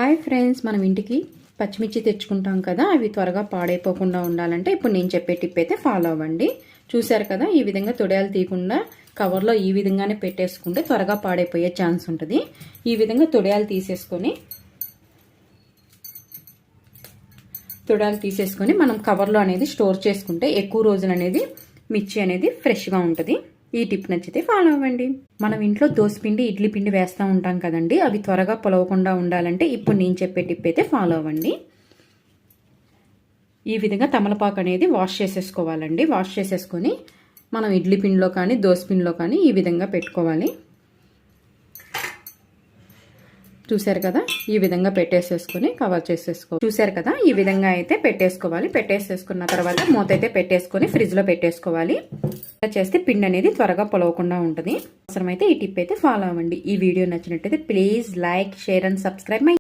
Hi friends, మనం ఇంటికి పచ్చిమిర్చి తెచ్చుకుంటాం కదా, అవి త్వరగా పాడైపోకుండా ఉండాలంటే ఇప్పుడు నేను చెప్పే టిప్ అయితే ఫాలో అవ్వండి. చూసారు కదా, ఈ విధంగా తొడియాలు తీయకుండా కవర్లో ఈ విధంగానే పెట్టేసుకుంటే త్వరగా పాడైపోయే ఛాన్స్ ఉంటుంది. ఈ విధంగా తొడియాలు తీసేసుకొని మనం కవర్లో అనేది స్టోర్ చేసుకుంటే ఎక్కువ రోజులు అనేది మిర్చి అనేది ఫ్రెష్గా ఉంటుంది. ఈ టిప్ నచ్చితే ఫాలో అవ్వండి. మనం ఇంట్లో దోసపిండి, ఇడ్లీ పిండి వేస్తూ ఉంటాం కదండి, అవి త్వరగా పొలవకుండా ఉండాలంటే ఇప్పుడు నేను చెప్పే టిప్ అయితే ఫాలో అవ్వండి. ఈ విధంగా తమలపాకు అనేది వాష్ చేసేసుకోవాలండి. వాష్ చేసేసుకొని మనం ఇడ్లీ పిండిలో కానీ దోసపిండిలో కానీ ఈ విధంగా పెట్టుకోవాలి. చూసారు కదా, ఈ విధంగా పెట్టేసేసుకొని కవర్ చేసేసుకోవాలి. చూసారు కదా, ఈ విధంగా అయితే పెట్టేసుకోవాలి. పెట్టేసేసుకున్న తర్వాత మూత అయితే పెట్టేసుకొని ఫ్రిడ్జ్లో పెట్టేసుకోవాలి. ఇలా చేస్తే పిండి అనేది త్వరగా పొలవకుండా ఉంటుంది. అవసరమైతే ఈ టిప్ అయితే ఫాలో అవ్వండి. ఈ వీడియో నచ్చినట్టయితే please like, share and subscribe my